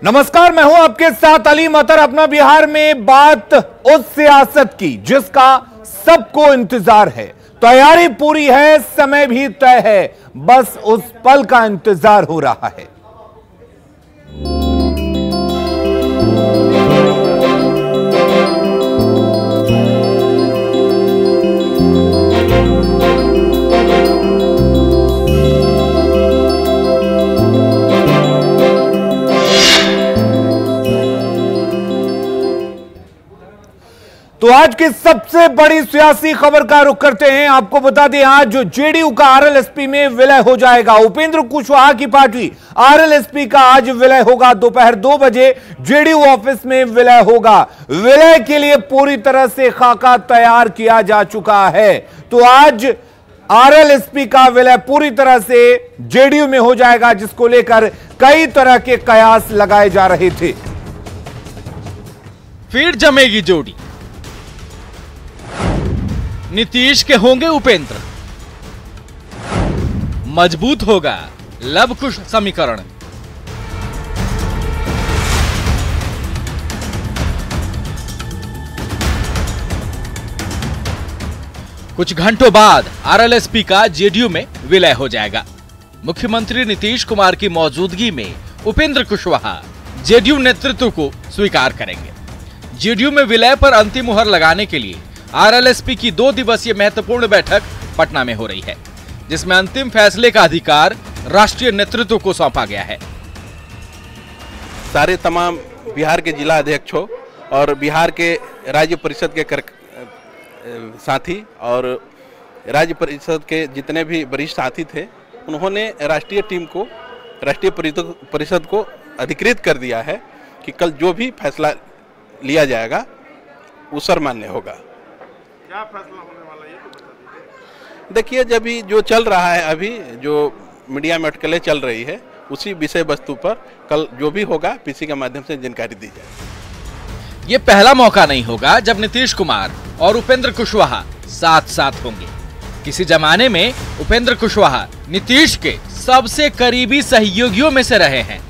नमस्कार, मैं हूं आपके साथ अली मतर। अपना बिहार में बात उस सियासत की जिसका सबको इंतजार है। तैयारी पूरी है, समय भी तय है, बस उस पल का इंतजार हो रहा है। तो आज की सबसे बड़ी सियासी खबर का रुख करते हैं। आपको बता दें, आज जो जेडीयू का आरएलएसपी में विलय हो जाएगा। उपेंद्र कुशवाहा की पार्टी आरएलएसपी का आज विलय होगा। दोपहर 2 बजे जेडीयू ऑफिस में विलय होगा। विलय के लिए पूरी तरह से खाका तैयार किया जा चुका है। तो आज आरएलएसपी का विलय पूरी तरह से जेडीयू में हो जाएगा, जिसको लेकर कई तरह के कयास लगाए जा रहे थे। फिर जमेगी जोड़ी, नीतीश के होंगे उपेंद्र, मजबूत होगा लव कुश समीकरण। कुछ घंटों बाद आरएलएसपी का जेडीयू में विलय हो जाएगा। मुख्यमंत्री नीतीश कुमार की मौजूदगी में उपेंद्र कुशवाहा जेडीयू नेतृत्व को स्वीकार करेंगे। जेडीयू में विलय पर अंतिम मुहर लगाने के लिए आरएलएसपी की 2 दिवसीय महत्वपूर्ण बैठक पटना में हो रही है, जिसमें अंतिम फैसले का अधिकार राष्ट्रीय नेतृत्व को सौंपा गया है। सारे तमाम बिहार के जिला अध्यक्षों और बिहार के राज्य परिषद के साथी और राज्य परिषद के जितने भी वरिष्ठ साथी थे, उन्होंने राष्ट्रीय टीम को, राष्ट्रीय परिषद को अधिकृत कर दिया है कि कल जो भी फैसला लिया जाएगा वो सर्वमान्य होगा। क्या फैसला होने वाला है ये तो बता दीजिए। देखिए, जब भी जो चल रहा है, अभी जो मीडिया में अटकलें चल रही है, उसी विषय वस्तु पर कल जो भी होगा पीसी के माध्यम से जानकारी दी जाएगी। ये पहला मौका नहीं होगा जब नीतीश कुमार और उपेंद्र कुशवाहा साथ साथ होंगे। किसी जमाने में उपेंद्र कुशवाहा नीतीश के सबसे करीबी सहयोगियों में से रहे हैं।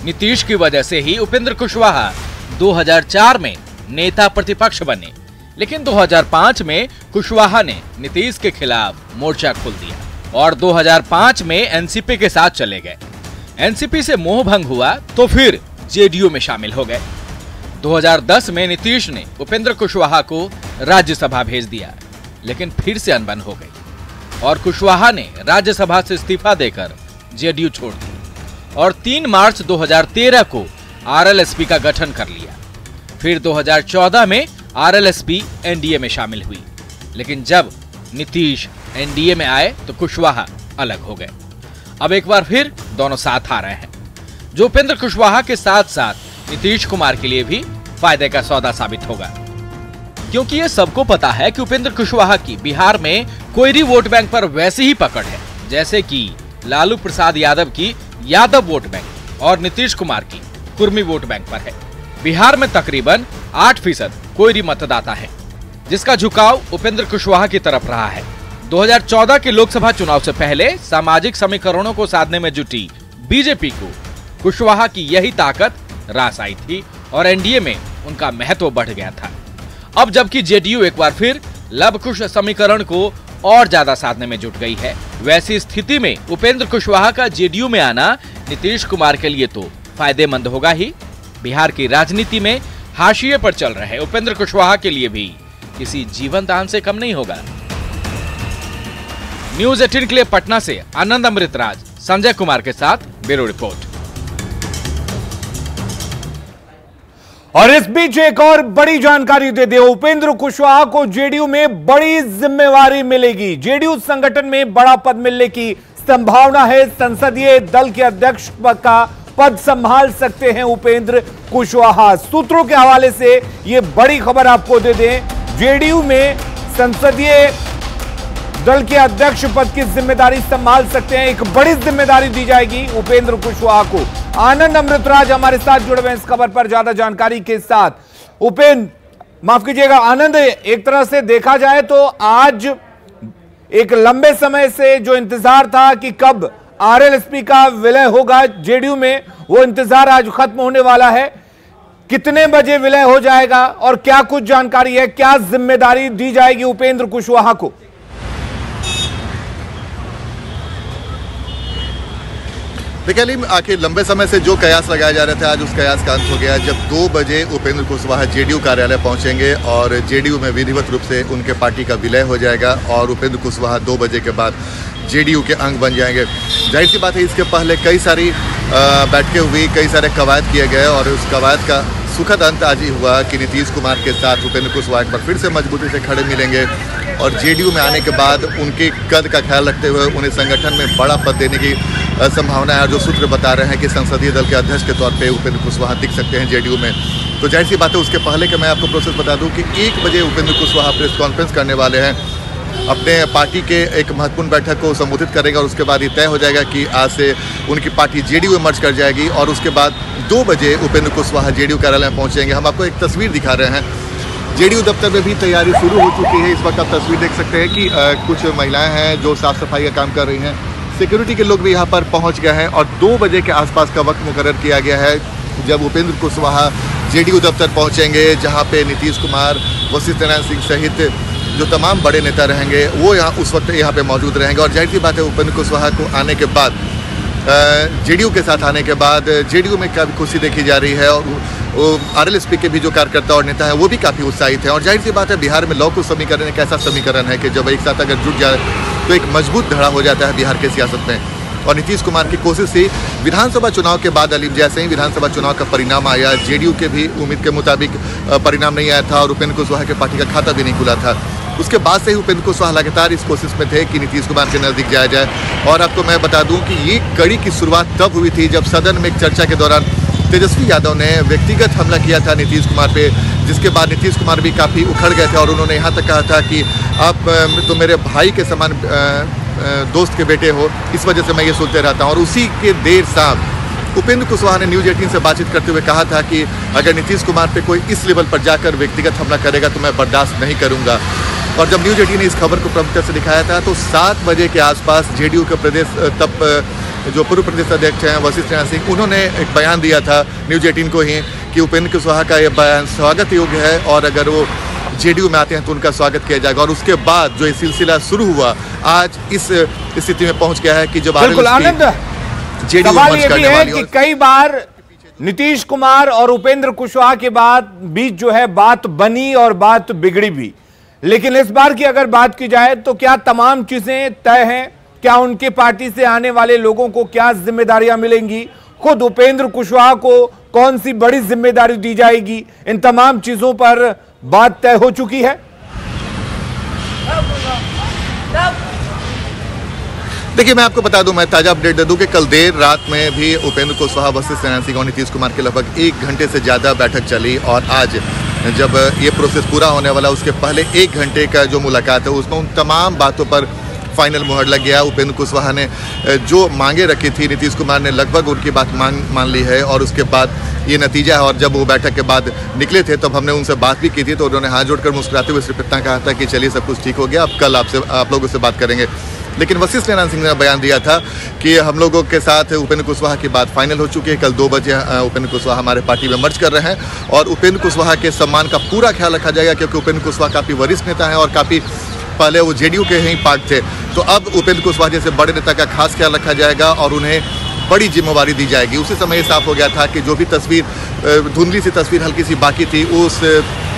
नीतीश की वजह से ही उपेंद्र कुशवाहा 2004 में नेता प्रतिपक्ष बने, लेकिन 2005 में कुशवाहा ने नीतीश के खिलाफ मोर्चा खोल दिया और 2005 में एनसीपी के साथ चले गए। एनसीपी से मोह भंग हुआ तो फिर जेडीयू में शामिल हो गए। 2010 में नीतीश ने उपेंद्र कुशवाहा को राज्यसभा भेज दिया, लेकिन फिर से अनबन हो गई और कुशवाहा ने राज्यसभा से इस्तीफा देकर जेडीयू छोड़ दी और 3 मार्च 2013 को आरएलएसपी का गठन कर लिया। फिर 2014 में आरएलएसपी एनडीए में शामिल हुई, लेकिन जब नीतीश एनडीए में आए तो कुशवाहा अलग हो गए। अब एक बार फिर दोनों साथ आ रहे हैं, जो उपेंद्र कुशवाहा के साथ साथ नीतीश कुमार के लिए भी फायदे का सौदा साबित होगा, क्योंकि ये सबको पता है कि उपेंद्र कुशवाहा की बिहार में कोयरी वोट बैंक पर वैसी ही पकड़ है जैसे कि लालू प्रसाद यादव की यादव वोट बैंक और नीतीश कुमार की कुर्मी वोट बैंक पर है। बिहार में तकरीबन 8% कोयरी मतदाता है, जिसका झुकाव उपेंद्र कुशवाहा की तरफ रहा है। 2014 के लोकसभा चुनाव से पहले सामाजिक समीकरणों को साधने में जुटी बीजेपी को कुशवाहा की यही ताकत रास आई थी और एनडीए में उनका महत्व बढ़ गया था। अब जबकि जेडीयू एक बार फिर लव कुश समीकरण को और ज्यादा साधने में जुट गई है, वैसी स्थिति में उपेंद्र कुशवाहा का जेडीयू में आना नीतीश कुमार के लिए तो फायदेमंद होगा ही। बिहार की राजनीति में हाशिए पर चल रहे उपेंद्र कुशवाहा के लिए भी किसी जीवन दान से कम नहीं होगा। न्यूज़ 18 के लिए पटना से आनंद अमृतराज, संजय कुमार के साथ ब्यूरो रिपोर्ट। और इस बीच एक और बड़ी जानकारी दे दें, उपेंद्र कुशवाहा को जेडीयू में बड़ी जिम्मेवारी मिलेगी। जेडीयू संगठन में बड़ा पद मिलने की संभावना है। संसदीय दल के अध्यक्ष का पद संभाल सकते हैं उपेंद्र कुशवाहा। सूत्रों के हवाले से यह बड़ी खबर आपको दे दें, जेडीयू में संसदीय दल के अध्यक्ष पद की जिम्मेदारी संभाल सकते हैं। एक बड़ी जिम्मेदारी दी जाएगी उपेंद्र कुशवाहा को। आनंद अमृतराज हमारे साथ जुड़े हुए हैं इस खबर पर ज्यादा जानकारी के साथ। माफ कीजिएगा आनंद, एक तरह से देखा जाए तो आज एक लंबे समय से जो इंतजार था कि कब आरएलएसपी का विलय होगा जेडीयू में, वो इंतजार आज खत्म होने वाला है। कितने बजे विलय हो जाएगा और क्या कुछ जानकारी है, क्या जिम्मेदारी दी जाएगी उपेंद्र कुशवाहा को? देखिए अलीम, आखिर लंबे समय से जो कयास लगाया जा रहा था, आज उस कयास का अंत हो गया जब 2 बजे उपेंद्र कुशवाहा जेडीयू कार्यालय पहुंचेंगे और जेडीयू में विधिवत रूप से उनके पार्टी का विलय हो जाएगा और उपेंद्र कुशवाहा 2 बजे के बाद जेडीयू के अंग बन जाएंगे। जाहिर सी बात है, इसके पहले कई सारी बैठकें हुई, कई सारे कवायद किए गए और उस कवायद का सुखद अंत आज ही हुआ कि नीतीश कुमार के साथ उपेंद्र कुशवाहा एक बार फिर से मजबूती से खड़े मिलेंगे और जेडीयू में आने के बाद उनके कद का ख्याल रखते हुए उन्हें संगठन में बड़ा पद देने की संभावना है। जो सूत्र बता रहे हैं कि संसदीय दल के अध्यक्ष के तौर पे उपेंद्र कुशवाहा दिख सकते हैं जेडीयू में। तो जाहिर सी बात है, उसके पहले कि मैं आपको प्रोसेस बता दूं कि 1 बजे उपेंद्र कुशवाहा प्रेस कॉन्फ्रेंस करने वाले हैं, अपने पार्टी के एक महत्वपूर्ण बैठक को संबोधित करेंगे और उसके बाद ये तय हो जाएगा कि आज से उनकी पार्टी जेडीयू में मर्ज कर जाएगी और उसके बाद 2 बजे उपेंद्र कुशवाहा जेडीयू कार्यालय में पहुंचेंगे। हम आपको एक तस्वीर दिखा रहे हैं, जेडीयू दफ्तर में भी तैयारी शुरू हो चुकी है। इस वक्त आप तस्वीर देख सकते हैं कि कुछ महिलाएं हैं जो साफ सफाई का काम कर रही हैं, सिक्योरिटी के लोग भी यहाँ पर पहुँच गए हैं और 2 बजे के आसपास का वक्त मुकर्रर किया गया है जब उपेंद्र कुशवाहा जेडीयू दफ्तर पहुँचेंगे, जहाँ पे नीतीश कुमार, वशिष्ठ नारायण सिंह सहित जो तमाम बड़े नेता रहेंगे वो यहाँ उस वक्त यहाँ पे मौजूद रहेंगे। और जाहिर सी बात है, उपेंद्र कुशवाहा को आने के बाद जेडीयू के साथ आने के बाद जेडीयू में काफ़ी खुशी देखी जा रही है और आरएलएसपी के भी जो कार्यकर्ता और नेता हैं वो भी काफ़ी उत्साहित हैं। और जाहिर सी बात है, बिहार में लौह कुश समीकरण एक ऐसा समीकरण है कि जब एक साथ अगर जुट जाए तो एक मजबूत धड़ा हो जाता है बिहार के सियासत में। और नीतीश कुमार की कोशिश थी विधानसभा चुनाव के बाद अलीम, जैसे ही विधानसभा चुनाव का परिणाम आया, जेडीयू के भी उम्मीद के मुताबिक परिणाम नहीं आया था और उपेंद्र कुशवाहा के पार्टी का खाता भी नहीं खुला था। उसके बाद से ही उपेंद्र कुशवाहा लगातार इस कोशिश में थे कि नीतीश कुमार के नज़दीक जाया जाए। और आपको मैं बता दूं कि ये कड़ी की शुरुआत तब हुई थी जब सदन में एक चर्चा के दौरान तेजस्वी यादव ने व्यक्तिगत हमला किया था नीतीश कुमार पे, जिसके बाद नीतीश कुमार भी काफ़ी उखड़ गए थे और उन्होंने यहाँ तक कहा था कि आप तो मेरे भाई के समान दोस्त के बेटे हो, इस वजह से मैं ये सोचते रहता हूँ। और उसी के देर शाम उपेंद्र कुशवाहा ने न्यूज़ 18 से बातचीत करते हुए कहा था कि अगर नीतीश कुमार पे कोई इस लेवल पर जाकर व्यक्तिगत हमला करेगा तो मैं बर्दाश्त नहीं करूँगा। और जब न्यूज़ 18 ने इस खबर को प्रमुखता से दिखाया था तो 7 बजे के आसपास जेडीयू के प्रदेश तब जो पूर्व प्रदेश अध्यक्ष हैं वशिष्ठ नारायण सिंह, उन्होंने एक बयान दिया था न्यूज़ 18 को ही कि उपेंद्र कुशवाहा का ये बयान स्वागत योग्य है और अगर वो जेडीयू में आते हैं तो उनका स्वागत किया जाएगा। और उसके बाद जो ये सिलसिला शुरू हुआ आज इस स्थिति में पहुंच गया है कि जब जेडीयू मर्ज करने वाली है कि कई बार नीतीश कुमार और उपेंद्र कुशवाहा के बीच जो है बात बनी और बात बिगड़ी भी, लेकिन इस बार की अगर बात की जाए तो क्या तमाम चीजें तय हैं? क्या उनके पार्टी से आने वाले लोगों को क्या जिम्मेदारियां मिलेंगी? खुद उपेंद्र कुशवाहा को कौन सी बड़ी जिम्मेदारी दी जाएगी? इन तमाम चीजों पर बात तय हो चुकी है। देखिए मैं आपको बता दूं, मैं ताजा अपडेट दे दूं कि कल देर रात में भी उपेंद्र कुशवाहा, वशिष्ठ नारायण सिंह और नीतीश कुमार के लगभग 1 घंटे से ज़्यादा बैठक चली और आज जब ये प्रोसेस पूरा होने वाला उसके पहले 1 घंटे का जो मुलाकात है उसमें उन तमाम बातों पर फाइनल मुहर लग गया। उपेंद्र कुशवाहा ने जो मांगे रखी थी नीतीश कुमार ने लगभग उनकी बात मान ली है और उसके बाद ये नतीजा है। और जब वो बैठक के बाद निकले थे तब हमने उनसे बात भी की थी तो उन्होंने हाथ जोड़कर मुस्कुराते हुए सिर्फ इतना कहा था कि चलिए सब कुछ ठीक हो गया, अब कल आप लोगों से बात करेंगे। लेकिन वशिष्ठ नारायण सिंह ने बयान दिया था कि हम लोगों के साथ उपेंद्र कुशवाहा की बात फाइनल हो चुकी है, कल 2 बजे उपेंद्र कुशवाहा हमारे पार्टी में मर्ज कर रहे हैं और उपेंद्र कुशवाहा के सम्मान का पूरा ख्याल रखा जाएगा क्योंकि उपेंद्र कुशवाहा काफ़ी वरिष्ठ नेता हैं और काफ़ी पहले वो जेडीयू के ही पार्ट थे। तो अब उपेंद्र कुशवाहा जैसे बड़े नेता का खास ख्याल रखा जाएगा और उन्हें बड़ी जिम्मेवारी दी जाएगी। उसी समय ये साफ हो गया था कि जो भी तस्वीर, धुंधली सी तस्वीर हल्की सी बाकी थी, उस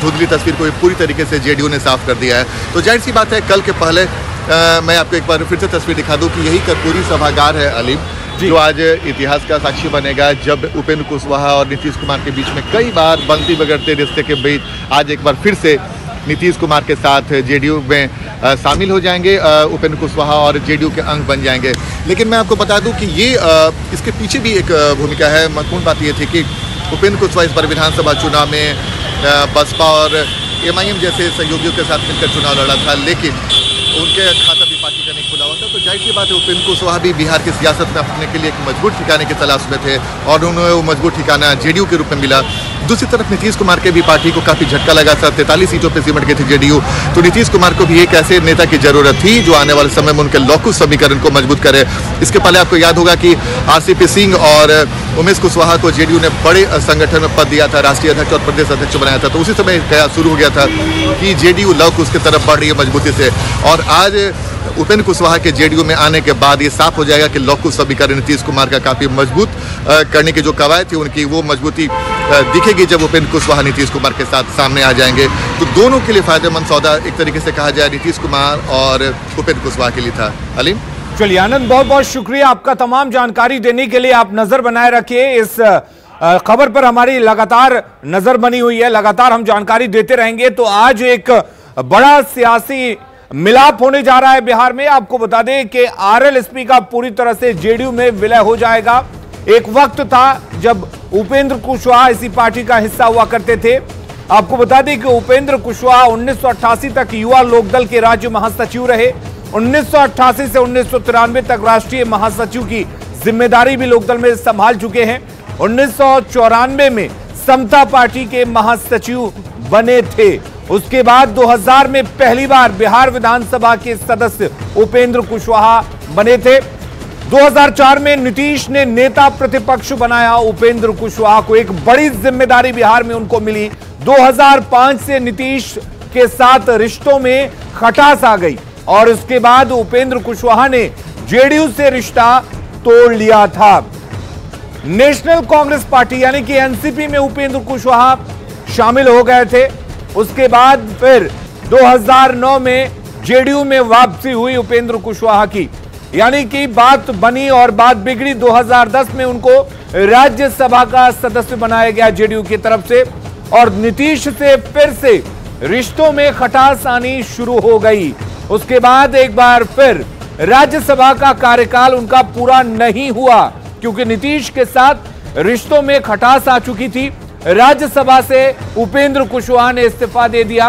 धुंधली तस्वीर को पूरी तरीके से जेडीयू ने साफ कर दिया है। तो जाहिर सी बात है, कल के पहले मैं आपको एक बार फिर से तस्वीर दिखा दूं कि यही कर्पूरी सभागार है अलीम, जो आज इतिहास का साक्षी बनेगा जब उपेंद्र कुशवाहा और नीतीश कुमार के बीच में कई बार बनती बिगड़ते रिश्ते के बीच आज एक बार फिर से नीतीश कुमार के साथ जेडीयू में शामिल हो जाएंगे, उपेंद्र कुशवाहा और जेडीयू के अंग बन जाएंगे। लेकिन मैं आपको बता दूं कि ये इसके पीछे भी एक भूमिका है। महत्वपूर्ण बात ये थी कि उपेंद्र कुशवाहा इस बार विधानसभा चुनाव में बसपा और एमआईएम जैसे सहयोगियों के साथ मिलकर चुनाव लड़ा था, लेकिन उनके खाता भी पार्टी का नहीं खुला हुआ था। तो जाहिर सी बात है उपेंद्र कुशवाहा भी बिहार की सियासत में अपने के लिए एक मजबूत ठिकाने की तलाश में थे और उन्हें वो मजबूत ठिकाना जेडीयू के रूप में मिला। दूसरी तरफ नीतीश कुमार के भी पार्टी को काफी झटका लगा था, 43 सीटों पर सिमट गई थी जेडीयू। तो नीतीश कुमार को भी एक ऐसे नेता की जरूरत थी जो आने वाले समय में उनके लॉकू समीकरण को मजबूत करे। इसके पहले आपको याद होगा कि आरसीपी सिंह और उमेश कुशवाहा को जेडीयू ने बड़े संगठन में पद दिया था, राष्ट्रीय अध्यक्ष और प्रदेश अध्यक्ष बनाया था। तो उसी समय कयास शुरू हो गया था कि जेडीयू लॉक उसके तरफ बढ़ रही है मजबूती से। और आज उपेंद्र कुशवाहा के जेडीयू में आने के बाद ये साफ हो जाएगा कि लॉकू समीकरण नीतीश कुमार का काफी मजबूत करने की जो कवायद थी उनकी वो मजबूती दिखेगी जब उपेंद्र कुशवाहा नीतीश कुमार के साथ सामने आ जाएंगे। तो दोनों के लिए फायदेमंद सौदा एक तरीके से कहा जाए नीतीश कुमार और उपेंद्र कुशवाहा के लिए था। अलीम, चलिए आनंद, बहुत बहुत शुक्रिया आपका तमाम जानकारी देने के लिए। आप नजर बनाए रखिए, इस खबर पर हमारी लगातार नजर बनी हुई है, लगातार हम जानकारी देते रहेंगे। तो आज एक बड़ा सियासी मिलाप होने जा रहा है बिहार में। आपको बता दें कि आरएलएसपी का पूरी तरह से जेडीयू में विलय हो जाएगा। एक वक्त था जब उपेंद्र कुशवाहा इसी पार्टी का हिस्सा हुआ करते थे। आपको बता दें कि उपेंद्र कुशवाहा 1988 तक युवा लोकदल के राज्य महासचिव रहे। 1988 से 1993 तक राष्ट्रीय महासचिव की जिम्मेदारी भी लोकदल में संभाल चुके हैं। 1994 में समता पार्टी के महासचिव बने थे। उसके बाद 2000 में पहली बार बिहार विधानसभा के सदस्य उपेंद्र कुशवाहा बने थे। 2004 में नीतीश ने नेता प्रतिपक्ष बनाया उपेंद्र कुशवाहा को, एक बड़ी जिम्मेदारी बिहार में उनको मिली। 2005 से नीतीश के साथ रिश्तों में खटास आ गई और उसके बाद उपेंद्र कुशवाहा ने जेडीयू से रिश्ता तोड़ लिया था। नेशनल कांग्रेस पार्टी यानी कि एनसीपी में उपेंद्र कुशवाहा शामिल हो गए थे। उसके बाद फिर 2009 में जेडीयू में वापसी हुई उपेंद्र कुशवाहा की, यानी कि बात बनी और बात बिगड़ी। 2010 में उनको राज्यसभा का सदस्य बनाया गया जेडीयू की तरफ से और नीतीश से फिर से रिश्तों में खटास आनी शुरू हो गई। उसके बाद एक बार फिर राज्यसभा का कार्यकाल उनका पूरा नहीं हुआ क्योंकि नीतीश के साथ रिश्तों में खटास आ चुकी थी। राज्यसभा से उपेंद्र कुशवाहा ने इस्तीफा दे दिया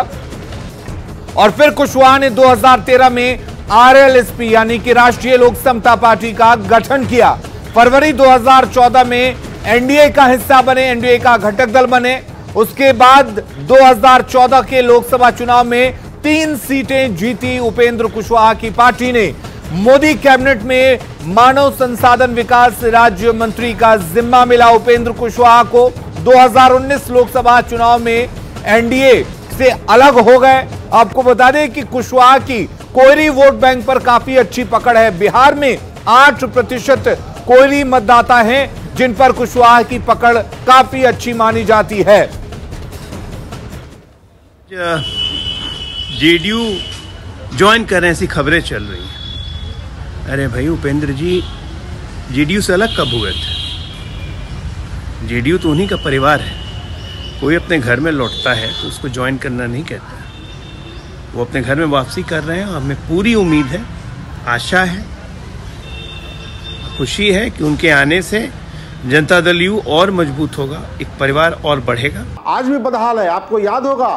और फिर कुशवाहा ने 2013 में आरएलएसपी यानी कि राष्ट्रीय लोक समता पार्टी का गठन किया। फरवरी 2014 में एनडीए का हिस्सा बने, एनडीए का घटक दल बने। उसके बाद 2014 के लोकसभा चुनाव में 3 सीटें जीती उपेंद्र कुशवाहा की पार्टी ने। मोदी कैबिनेट में मानव संसाधन विकास राज्य मंत्री का जिम्मा मिला उपेंद्र कुशवाहा को। 2019 लोकसभा चुनाव में एनडीए से अलग हो गए। आपको बता दें कि कुशवाहा की कोयरी वोट बैंक पर काफी अच्छी पकड़ है। बिहार में 8% कोयरी मतदाता हैं जिन पर कुशवाहा की पकड़ काफी अच्छी मानी जाती है। जेडीयू ज्वाइन कर रहे हैं ऐसी खबरें चल रही हैं। अरे भाई उपेंद्र जी जेडीयू से अलग कब हुए थे? जेडीयू तो उन्हीं का परिवार है। कोई अपने घर में लौटता है तो उसको ज्वाइन करना नहीं कहता। वो अपने घर में वापसी कर रहे हैं और हमें पूरी उम्मीद है, आशा है, खुशी है कि उनके आने से जनता दल यू और मजबूत होगा, एक परिवार और बढ़ेगा। आज भी बदहाल है। आपको याद होगा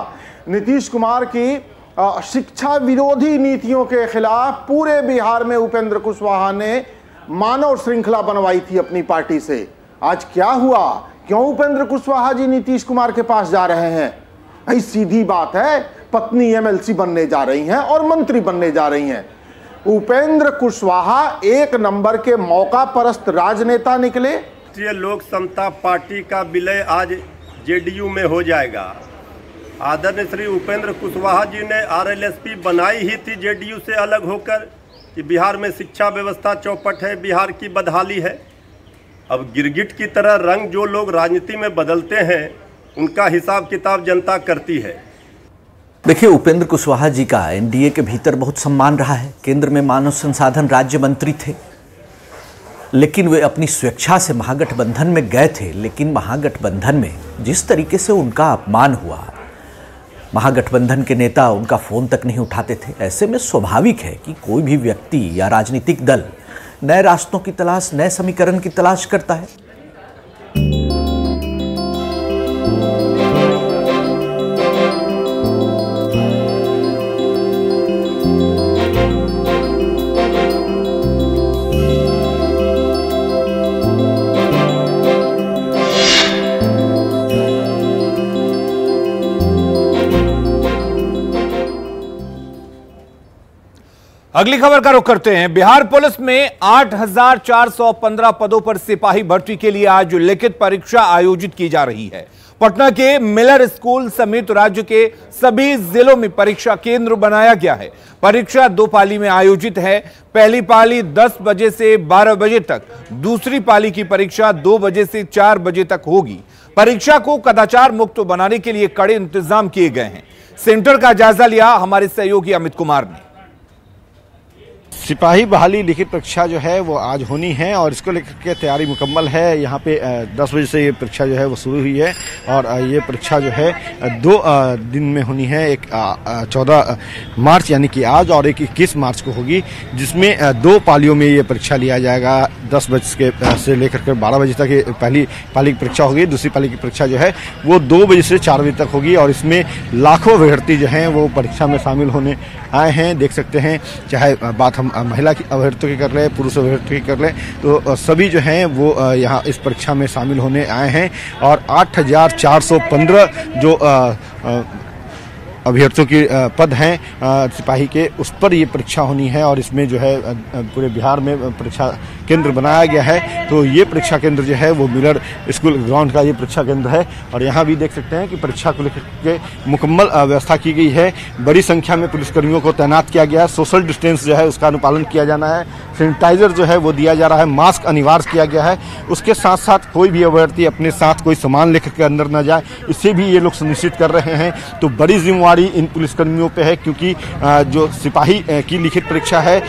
नीतीश कुमार की शिक्षा विरोधी नीतियों के खिलाफ पूरे बिहार में उपेंद्र कुशवाहा ने मानव श्रृंखला बनवाई थी अपनी पार्टी से। आज क्या हुआ? क्यों उपेंद्र कुशवाहा जी नीतीश कुमार के पास जा रहे हैं? भाई सीधी बात है, पत्नी एमएलसी बनने जा रही हैं और मंत्री बनने जा रही हैं। उपेंद्र कुशवाहा एक नंबर के मौका परस्त राजनेता निकले। राष्ट्रीय लोक समता पार्टी का विलय आज जेडीयू में हो जाएगा। आदरणीय श्री उपेंद्र कुशवाहा जी ने आरएलएसपी बनाई ही थी जेडीयू से अलग होकर कि बिहार में शिक्षा व्यवस्था चौपट है, बिहार की बदहाली है। अब गिरगिट की तरह रंग जो लोग राजनीति में बदलते हैं उनका हिसाब किताब जनता करती है। देखिए, उपेंद्र कुशवाहा जी का एनडीए के भीतर बहुत सम्मान रहा है। केंद्र में मानव संसाधन राज्य मंत्री थे, लेकिन वे अपनी स्वेच्छा से महागठबंधन में गए थे। लेकिन महागठबंधन में जिस तरीके से उनका अपमान हुआ, महागठबंधन के नेता उनका फोन तक नहीं उठाते थे। ऐसे में स्वाभाविक है कि कोई भी व्यक्ति या राजनीतिक दल नए रास्तों की तलाश, नए समीकरण की तलाश करता है। अगली खबर का रुख करते हैं। बिहार पुलिस में 8,415 पदों पर सिपाही भर्ती के लिए आज लिखित परीक्षा आयोजित की जा रही है। पटना के मिलर स्कूल समेत राज्य के सभी जिलों में परीक्षा केंद्र बनाया गया है। परीक्षा 2 पाली में आयोजित है। पहली पाली 10 बजे से 12 बजे तक, दूसरी पाली की परीक्षा 2 बजे से 4 बजे तक होगी। परीक्षा को कदाचार मुक्त बनाने के लिए कड़े इंतजाम किए गए हैं। सेंटर का जायजा लिया हमारे सहयोगी अमित कुमार ने। सिपाही बहाली लिखित परीक्षा जो है वो आज होनी है और इसको लेकर के तैयारी मुकम्मल है। यहाँ पे 10 बजे से ये परीक्षा जो है वो शुरू हुई है और ये परीक्षा जो है 2 दिन में होनी है। एक 14 मार्च यानी कि आज और एक 21 मार्च को होगी, जिसमें 2 पालियों में ये परीक्षा लिया जाएगा। 10 बजे से लेकर के 12 बजे तक ये पहली पाली की परीक्षा होगी। दूसरी पाली की परीक्षा जो है वो 2 बजे से 4 बजे तक होगी और इसमें लाखों अभ्यर्थी जो हैं वो परीक्षा में शामिल होने आए हैं। देख सकते हैं, चाहे बात हम महिला की अभ्यर्थियों की कर रहे हैं, पुरुष अभ्यर्थियों की कर रहे हैं, तो सभी जो हैं वो यहाँ इस परीक्षा में शामिल होने आए हैं। और 8,415 जो अभ्यर्थियों के पद हैं सिपाही के, उस पर ये परीक्षा होनी है और इसमें जो है पूरे बिहार में परीक्षा केंद्र बनाया गया है। तो ये परीक्षा केंद्र जो है वो मिलर स्कूल ग्राउंड का ये परीक्षा केंद्र है और यहाँ भी देख सकते हैं कि परीक्षा को लेकर के मुकम्मल व्यवस्था की गई है। बड़ी संख्या में पुलिसकर्मियों को तैनात किया गया है। सोशल डिस्टेंस जो है उसका अनुपालन किया जाना है। सैनिटाइजर जो है वो दिया जा रहा है। मास्क अनिवार्य किया गया है। उसके साथ साथ कोई भी अभ्यर्थी अपने साथ कोई सामान लेकर के अंदर न जाए, इसे भी ये लोग सुनिश्चित कर रहे हैं। तो बड़ी जिम्मेवारी इन पुलिसकर्मियों पे है, क्योंकि जो सिपाही की लिखित परीक्षा है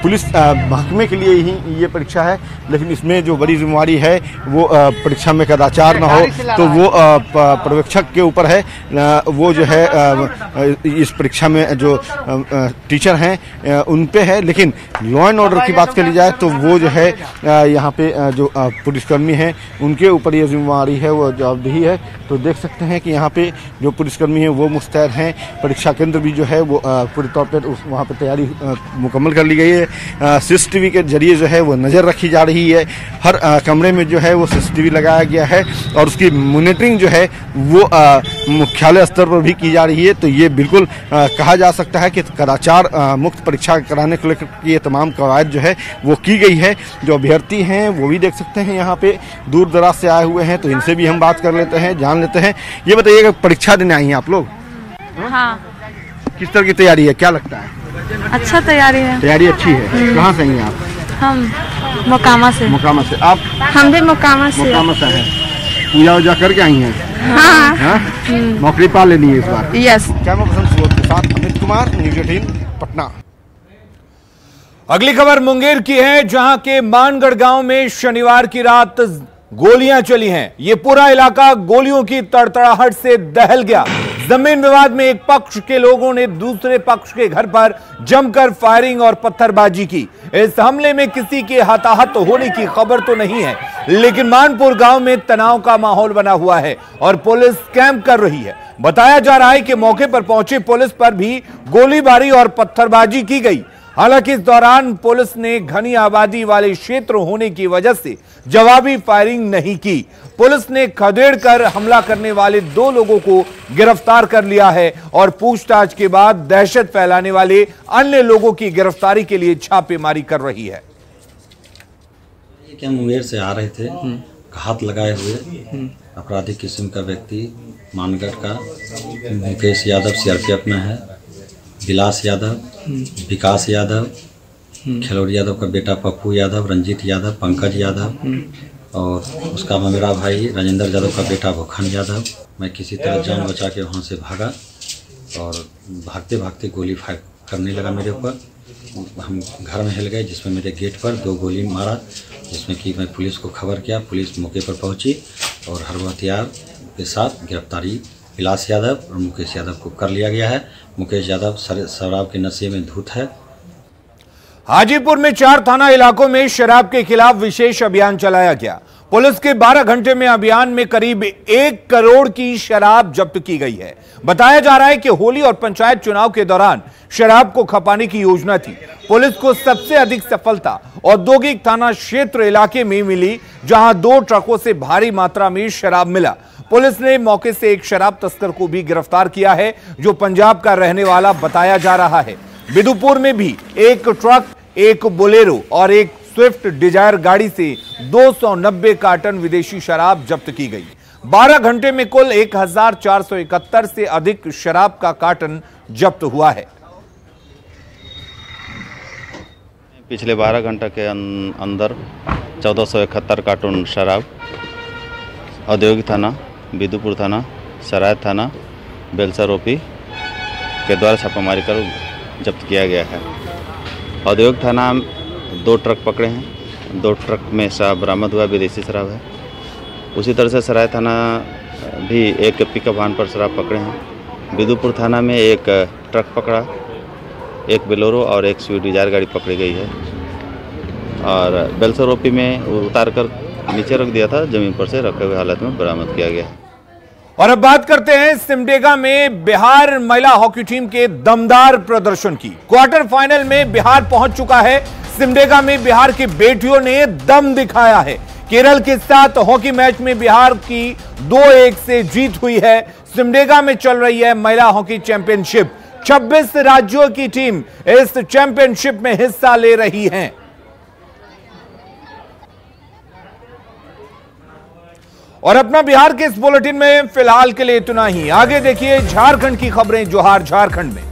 पुलिस महकमे के लिए ही ये परीक्षा है, लेकिन इसमें जो बड़ी जिम्मेवारी है वो परीक्षा में कदाचार न हो, तो वो पर्यवेक्षक के ऊपर है। वो जो है इस परीक्षा में जो टीचर हैं उन पे है। लेकिन लॉ एंड ऑर्डर की बात करी जाए तो वो जो है यहाँ पे जो पुलिसकर्मी हैं उनके ऊपर ये जिम्मेवारी है, वो जवाबदेही है। तो देख सकते हैं कि यहाँ पे जो पुलिसकर्मी हैं वो मुस्तैद हैं। परीक्षा केंद्र भी जो है वो पूरे तौर पर वहाँ पर तैयारी मुकम्मल कर ली गई है। सीसीटीवी के जरिए जो है वो नज़र रखी जा रही है। हर कमरे में जो है वो सीसीटीवी लगाया गया है और उसकी मॉनिटरिंग जो है वो मुख्यालय स्तर पर भी की जा रही है। तो ये बिल्कुल कहा जा सकता है कि कदाचार मुक्त परीक्षा कराने को लेकर ये तमाम कवायद जो है वो की गई है। जो अभ्यर्थी हैं वो भी देख सकते हैं यहाँ पे दूर दराज से आए हुए हैं, तो इनसे भी हम बात कर लेते हैं, जान लेते हैं। ये बताइएगा, परीक्षा देने आई हैं आप लोग? हाँ। किस तरह की तैयारी है, क्या लगता है? अच्छा तैयारी है। तैयारी अच्छी है। कहाँ से आई हैं आप? हम मोकामा से। मोकामा से। आप? हम भी मोकामा से। मोकामा से हैं। पूजा वूजा करके आई हैं? हाँ। नौकरी पा लेनी है इस बार? यस। कैमरा पर्सन सुबोध के साथ अमित कुमार, न्यूज़ 18 पटना। अगली खबर मुंगेर की है, जहां के मानगढ़ गांव में शनिवार की रात गोलियां चली हैं। ये पूरा इलाका गोलियों की तड़तड़ाहट से दहल गया। जमीन विवाद में एक पक्ष के लोगों ने दूसरे पक्ष के घर पर जमकर फायरिंग और पत्थरबाजी की। इस हमले में किसी के हताहत होने की खबर तो नहीं है, लेकिन मानपुर गांव में तनाव का माहौल बना हुआ है और पुलिस कैंप कर रही है। बताया जा रहा है कि मौके पर पहुंची पुलिस पर भी गोलीबारी और पत्थरबाजी की गई। हालांकि इस दौरान पुलिस ने घनी आबादी वाले क्षेत्र होने की वजह से जवाबी फायरिंग नहीं की। पुलिस ने खदेड़ कर हमला करने वाले 2 लोगों को गिरफ्तार कर लिया है और पूछताछ के बाद दहशत फैलाने वाले अन्य लोगों की गिरफ्तारी के लिए छापेमारी कर रही है। क्या मुंगेर से आ रहे थे हाथ लगाए हुए आपराधिक किस्म का व्यक्ति, मानगढ़ का मुकेश यादव सीआरपीएफ में है, विलास यादव, विकास यादव, खिलौरी यादव का बेटा पप्पू यादव, रंजीत यादव, पंकज यादव और उसका मेरा भाई राजेंद्र यादव का बेटा भूखन यादव। मैं किसी तरह जान बचा के वहाँ से भागा और भागते भागते गोली फायर करने लगा मेरे ऊपर। हम घर में हिल गए, जिसमें मेरे गेट पर 2 गोली मारा, जिसमें कि मैं पुलिस को खबर किया। पुलिस मौके पर पहुंची और हर हथियार के साथ गिरफ्तारी विलास यादव और मुकेश यादव को कर लिया गया है। मुकेश यादव शराब के नशे में धुत है। हाजीपुर में 4 थाना इलाकों में शराब के खिलाफ विशेष अभियान चलाया गया। पुलिस के 12 घंटे में अभियान में करीब 1 करोड़ की शराब जब्त की गई है। बताया जा रहा है कि होली और पंचायत चुनाव के दौरान शराब को खपाने की योजना थी। पुलिस को सबसे अधिक सफलता औद्योगिक थाना क्षेत्र इलाके में मिली, जहां 2 ट्रकों से भारी मात्रा में शराब मिला। पुलिस ने मौके से एक शराब तस्कर को भी गिरफ्तार किया है, जो पंजाब का रहने वाला बताया जा रहा है। बिदुपुर में भी एक ट्रक, एक बोलेरो और एक स्विफ्ट डिजायर गाड़ी से 290 कार्टन विदेशी शराब जब्त की गई। 12 घंटे में कुल 1471 से अधिक शराब का कार्टन जब्त हुआ है। पिछले 12 घंटे के अंदर 1471 कार्टून शराब औद्योगिक थाना, बिदुपुर थाना, सराय थाना, बेलसर ओपी के द्वारा छापामारी कर जब्त किया गया है। औद्योगिक थाना 2 ट्रक पकड़े हैं, 2 ट्रक में शराब बरामद हुआ, विदेशी शराब है। उसी तरह से सराय थाना भी एक पिकअप वाहन पर शराब पकड़े हैं। बिदुपुर थाना में एक ट्रक पकड़ा, एक बोलेरो और एक स्विफ्ट डिजायर गाड़ी पकड़ी गई है और बेलसर ओपी में उतार कर नीचे रख दिया था, जमीन पर से रखे हुए हालत में बरामद किया गया। और अब बात करते हैं सिमडेगा में बिहार महिला हॉकी टीम के दमदार प्रदर्शन की। क्वार्टर फाइनल में बिहार पहुंच चुका है। सिमडेगा में बिहार की बेटियों ने दम दिखाया है। केरल के साथ हॉकी मैच में बिहार की 2-1 से जीत हुई है। सिमडेगा में चल रही है महिला हॉकी चैंपियनशिप। 26 राज्यों की टीम इस चैंपियनशिप में हिस्सा ले रही हैं। और अपना बिहार के इस बुलेटिन में फिलहाल के लिए इतना ही। आगे देखिए झारखंड की खबरें, जोहार झारखंड में।